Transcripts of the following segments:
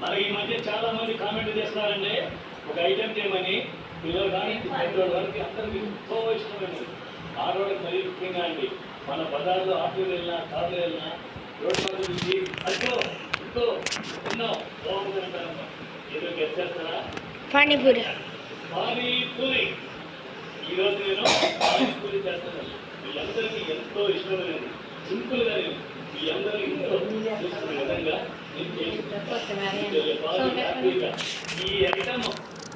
మనకి ఈ మధ్య చాలా మంది కామెంట్ చేస్తున్నారండి, ఒక ఐటెం చేయమని. పిల్లలు కానీ పెద్దోళ్ళ వరకు అందరికీ ఎంతో ఇష్టమైనది. ఆడవాళ్ళకి మరీ ముఖ్యంగా అండి. మన బజార్లో ఆటోలు వెళ్ళినా కార్లు వెళ్ళినా రోడ్డు పక్కన నుంచి అడ్డో ఇంకో ఎన్నో బాగుంటుంటారమ్మా. ఏదో గెస్ట్ చేస్తారా? పానీపూరి. పానీపూరి ఈరోజు నేను పానీపూరి చేస్తున్నాను. వీళ్ళందరికీ ఎంతో ఇష్టమైనది. సింపుల్గా మీ అందరూ ఇంట్లో చూస్తున్న విధంగా ఈ ఐటమ్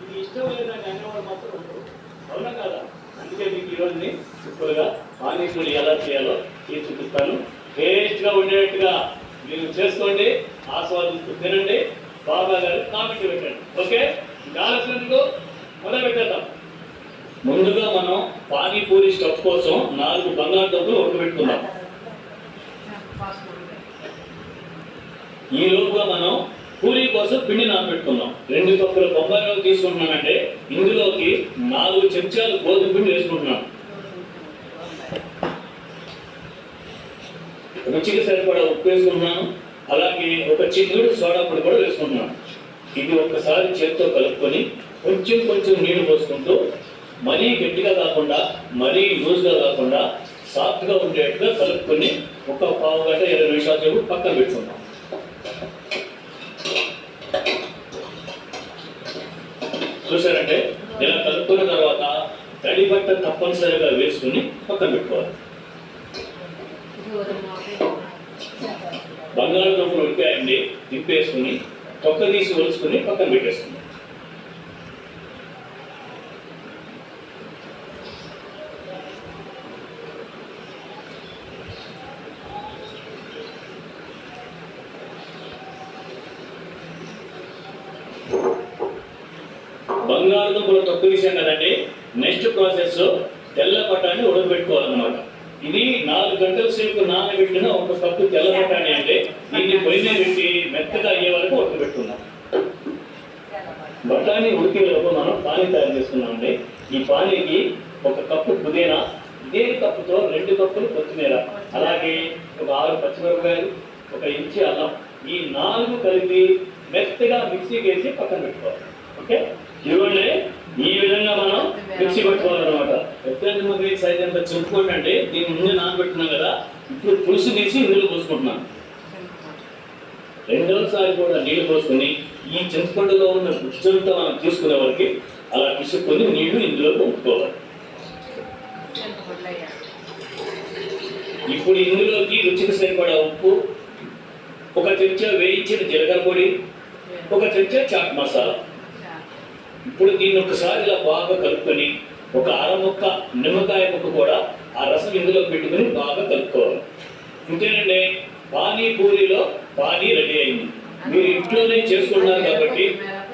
ఇది ఇష్టం లేదని అనేవాడు మాత్రం ఉంటారు. అవునా కదా? అందుకే మీకు ఈరోజు సింపుల్గా పానీపూరి ఎలా చేయాలో చేసి చూపిస్తాను. టేస్ట్గా ఉండేట్టుగా మీరు చేసుకోండి, ఆస్వాదిస్తూ తినండి. బాబా గారు కామెంట్ పెట్టండి. ఓకే, ఆలోచనకు మొదలు పెట్టేద్దాం. ముందుగా మనం పానీపూరి స్టఫ్ కోసం 4 బంగాళదుంపలు ఉడకబెట్టుకుందాం. ఈ లోపుగా మనం పూరీ కోసం పిండి నానబెట్టుకుందాం. 2 కప్పుల బొంబాయి రవ్వ తీసుకుంటున్నానంటే ఇందులోకి 4 చెంచాలు గోధుమ పిండి వేసుకుంటున్నాను. రుచికి సరిపడా ఉప్పు వేసుకుంటున్నాను. అలాగే ఒక చిటికెడు సోడా పొడి కూడా వేసుకుంటున్నాను. ఇది ఒక్కసారి చేతితో కలుపుకొని కొంచెం కొంచెం నీళ్లు పోసుకుంటూ మరీ గట్టిగా కాకుండా మరీ లూజ్గా కాకుండా సాఫ్ట్గా ఉండేట్టుగా కలుపుకొని ఒక పావు గంట 20 నిమిషాల సేపు పక్కన పెట్టుకుంటాం. చూసారంటే ఇలా కలుపుకున్న తర్వాత తడి బట్ట తప్పనిసరిగా వేసుకుని పక్కన పెట్టుకోవాలి. బంగాళదుంపలు ఉడికాయండి, తిప్పేసుకుని తొక్క తీసి ఒలుసుకుని పక్కన పెట్టేసుకుందాం. బంగాళదుంపలు తొక్క తీసాం కదండి. నెక్స్ట్ ప్రాసెస్ తెల్ల బఠానీ ఉడకబెట్టుకోవాలన్నమాట. ఇది 4 గంటల సేపు నానబెట్టిన 1 కప్పు తెల్ల బఠానీ అంటే దీన్ని పొయ్యి పెట్టి మెత్తగా అయ్యే వరకు ఉడకబెట్టుకుందాం. బఠానీ ఉడికేలోపు మనం పానీ తయారు చేసుకున్నామండి. ఈ పానీకి 1 కప్పు పుదీనా, ఇదే కప్పుతో 2 కప్పులు కొత్తిమీర, అలాగే ఒక 6 పచ్చిమిరపకాయలు, 1 ఇంచి అల్లం, ఈ 4 కలిపి మెత్తగా మిక్సీకి వేసి పక్కన పెట్టుకోవాలి. ఓకే, ఇవ్వండి. ఈ విధంగా మనం మిక్సీ పెట్టుకోవాలన్నమాట. ఎప్పుడైతే సైజ్ అంతా చింపుకోండి అంటే దీన్ని ముందు నానబెట్టుకున్నాం కదా, ఇప్పుడు పులుసు తీసి ఇందులో పోసుకుంటున్నాను. రెండోసారి కూడా నీళ్లు పోసుకుని ఈ చింతపండులో ఉన్న గుజ్జంతా మనం తీసుకునే వరకు అలా పిసుక్కొని నీళ్లు ఇందులో పంపుకోవాలి. ఇప్పుడు ఇందులోకి రుచికి సరిపడా ఉప్పు, 1 చెంచా వేయించిన జీలకర్ర పొడి, 1 చెంచా చాట్ మసాలా. ఇప్పుడు దీన్ని ఒకసారి ఇలా బాగా కలుపుకొని 1 అర ముక్క నిమ్మకాయ ముక్క కూడా ఆ రసం ఇందులో పెట్టుకుని బాగా కలుపుకోవాలి. ఇంతేనండి, పానీపూరిలో పానీ రెడీ అయింది. మీరు ఇంట్లోనే చేసుకుంటున్నారు కాబట్టి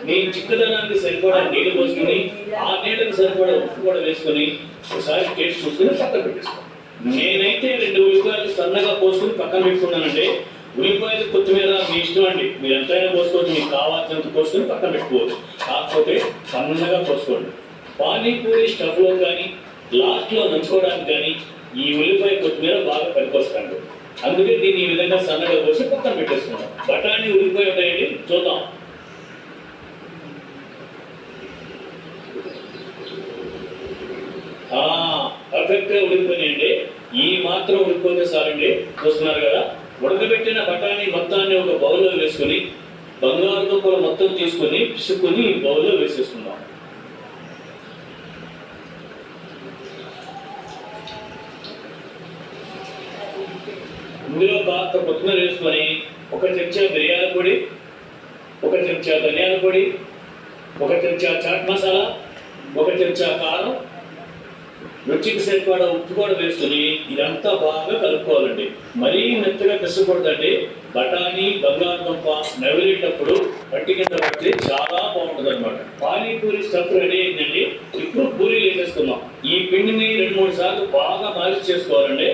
మీ చిక్కదనానికి సరిపడా నీళ్లు పోసుకుని ఆ నీళ్ళకి సరిపడా ఉప్పు కూడా వేసుకొని ఒకసారి టేస్ట్ చూసుకుని పక్కన పెట్టేసుకోండి. నేనైతే 2 ఉల్లిపాయలు సన్నగా పోసుకుని పక్కన పెట్టుకున్నానంటే ఉల్లిపాయలు కొత్తిమీర మీ ఇష్టం అండి, మీరు ఎంతైనా పోసుకోవచ్చు, మీకు కావాల్సినంత పోసుకొని పక్కన పెట్టుకోవచ్చు. కాకపోతే సన్నగా పోసుకోండి. పానీపూరి స్టఫ్లో కానీ లాస్ట్లో నంచుకోవడానికి కానీ ఈ ఉల్లిపాయ కొత్తిమీర బాగా పనికొస్తాండి. అందుకే దీన్ని ఈ విధంగా సన్నగా పోసి పక్కన పెట్టేసుకున్నాం. బఠానీ ఉల్లిపాయ ఉంటాయండి, చూద్దాం. పర్ఫెక్ట్గా ఉడికిపోయినాయండి. ఈ మాత్రం ఉడికిపోతే చాలండి. చూస్తున్నారు కదా, ఉడకబెట్టిన బఠానీ మొత్తాన్ని ఒక బౌల్లో వేసుకుని బంగాళదుంపలు మొత్తం తీసుకుని పిసుక్కుని ఈ బౌల్లో వేసేసుకుందాం. ఇందులో కాస్త కొత్తిమీర వేసుకొని 1 చెంచా బిర్యానీ పొడి, 1 చెంచా ధనియాల పొడి, 1 చెంచా చాట్ మసాలా, 1 చెంచా కారం, రుచికి సరిపడా ఉప్పు కూడా వేసుకుని ఇదంతా బాగా కలుపుకోవాలండి. మరీ మెత్తగా పిసకూడదండి. బఠానీ బంగాళదుంప నవిలేటప్పుడు పట్టి కింద పట్టి చాలా బాగుంటుంది అనమాట. పానీపూరి స్టఫ్ రెడీ అయిందండి. ఇప్పుడు పూరీలు వేసేసుకుందాం. ఈ పిండిని 2-3 సార్లు బాగా మాలిష్ చేసుకోవాలండి.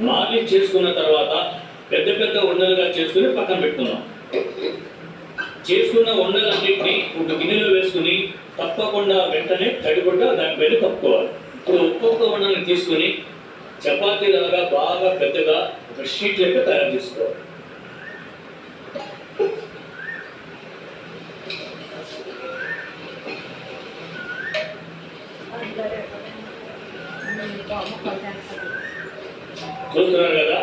మాలిష్ చేసుకున్న తర్వాత పెద్ద పెద్ద ఉండలుగా చేసుకుని పక్కన పెట్టుకుందాం. చేసుకున్న ఉండలన్నింటినీ ఒక గిన్నెలో వేసుకుని తప్పకుండా వెంటనే తడిగుడ్డ దానిపైన కప్పుకోవాలి. ఇప్పుడు చౌక ఉండని తీసుకుని చపాతీ లాగా బాగా పెద్దగా ఒక షీట్ లెక్క తయారు చేసుకోవాలి. చూస్తున్నారు కదా,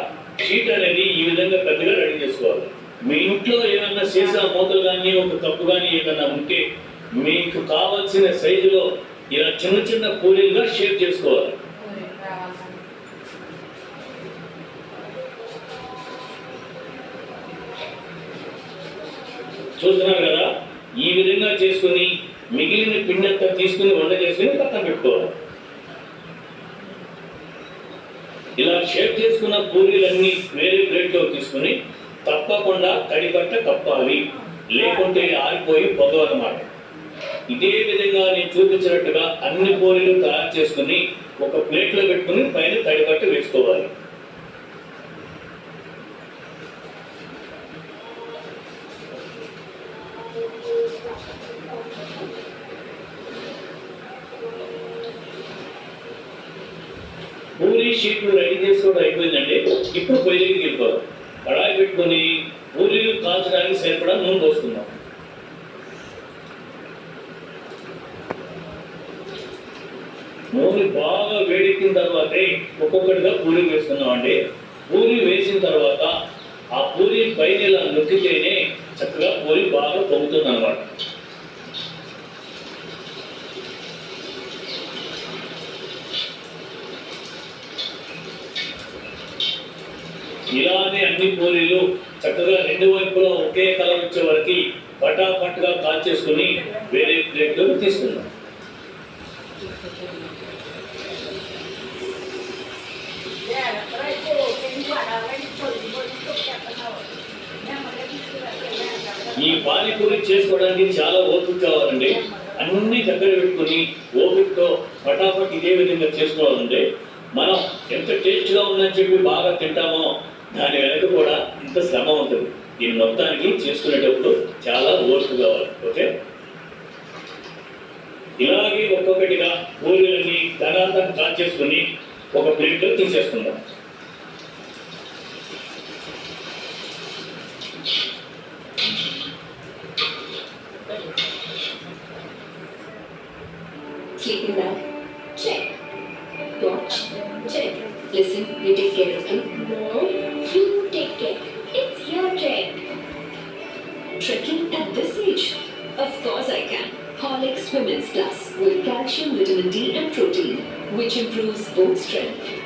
షీట్ అనేది ఈ విధంగా పెద్దగా రెడీ చేసుకోవాలి. మీ ఇంట్లో ఏమైనా సీసా మూతలు కానీ ఒక కప్పు కానీ ఏదైనా ఉంటే మీకు కావాల్సిన సైజులో ఇలా చిన్న చిన్న పూరీలుగా షేప్ చేసుకోవాలి. చూస్తున్నారు కదా, ఈ విధంగా చేసుకుని మిగిలిన పిండి అంతా తీసుకుని వంట చేసుకుని పక్కన పెట్టుకోవాలి. ఇలా షేప్ చేసుకున్న పూరీలన్నీ వేరే ప్లేట్లో తీసుకుని తప్పకుండా తడిబట్ట కప్పాలి, లేకుంటే ఆరిపోయి పొగవు అన్నమాట. ఇదే విధంగా నేను చూపించినట్టుగా అన్ని పూరీలు తయారు చేసుకుని ఒక ప్లేట్లో పెట్టుకుని పైన తడిబట్ట వేసుకోవాలి. పూరీ షీట్లు రెడీ చేసుకోవడం అయిపోయిందండి. ఇప్పుడు పొయ్యి దగ్గరికి వెళ్ళిపోవాలి. కడాయి పెట్టుకుని పూరీలు కాల్చడానికి సరిపడా నూనె పోసుకుందాం. నూనె బాగా వేడెక్కిన తర్వాతే ఒక్కొక్కటిగా పూరీలు వేసుకుందాం అండి. పూరీ వేసిన తర్వాత ఆ పూరీ పైన ఇలా నొక్కితేనే చక్కగా పూరీ బాగా పొంగుతుంది అన్నమాట. ఇలానే అన్ని పూరీలు చక్కగా రెండు వైపులా ఒకే కలర్ వచ్చే వరకు పటాపట్గా కాల్చేసుకుని వేరే ప్లేట్లోకి తీసుకుందాం. ఈ పానీపూరి చేసుకోవడానికి చాలా ఓపిక కావాలండి. అన్ని దగ్గర పెట్టుకుని ఓపికతో పటాపట్ ఇదే విధంగా చేసుకోవాలంటే మనం ఎంత టేస్ట్గా ఉందని చెప్పి బాగా తింటామో దాని వెనక కూడా ఇంత శ్రమ ఉంటుంది. దీని మొత్తానికి చేసుకునేటప్పుడు చాలా ఓర్పు కావాలి. ఓకే, ఇలాగే ఒక్కొక్కటిగా పూరీలన్నీ ధనార్థం కాల్చేసుకుని ఒక ప్లేట్లో తీసేసుకుందాం. Sleeping bag? Check. Watch? Check. Listen, you take care, okay? No, you take care. It's your trek. Trekking at this age? Of course I can. Horlicks Women's Plus with calcium, vitamin D and protein, which improves bone strength.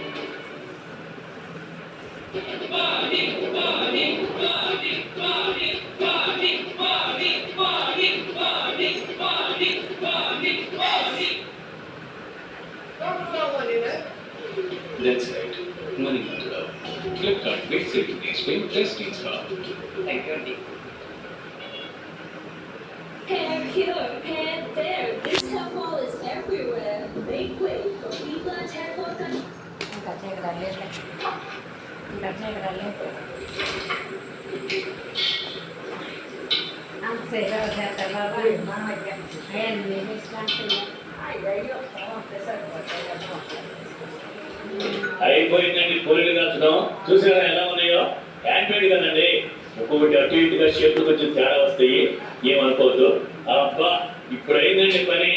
That's right. Money Matter. Flipkart makes it easy. Just install. Thank you. Hair here, hair there. This hair fall is everywhere. Make way for Bigla's hair fall control. అయిపోయిందండి పూరీలు కాల్చడం. చూసారా ఎలా ఉన్నాయో? Hand made కదండి. ఒక్కొక్కటి అటు ఇటుగా షేప్లు కొంచెం తేడా వస్తాయి, ఏమనుకోవద్దు. అబ్బా, ఇప్పుడు అయిందండి పని.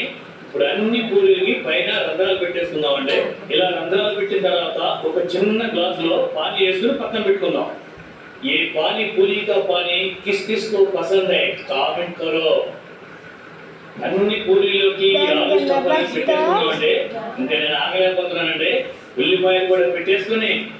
ఇప్పుడు అన్ని పూరీలకి పైన రంధ్రాలు పెట్టేసుకుందామండి. ఇలా రంధ్రాలు పెట్టిన తర్వాత ఒక చిన్న గ్లాసులో పానీ వేసుకుని పక్కన పెట్టుకుందాం. ఏ పానీ పూరీ కా పానీ కిస్ కిస్ కో పసంద్ హై కామెంట్ కరో. అన్ని పూరీలోకి పెట్టేసుకున్నామండి. ఇంకా నేను ఆగలేకపోతున్నానండి. ఉల్లిపాయలు కూడా పెట్టేసుకుని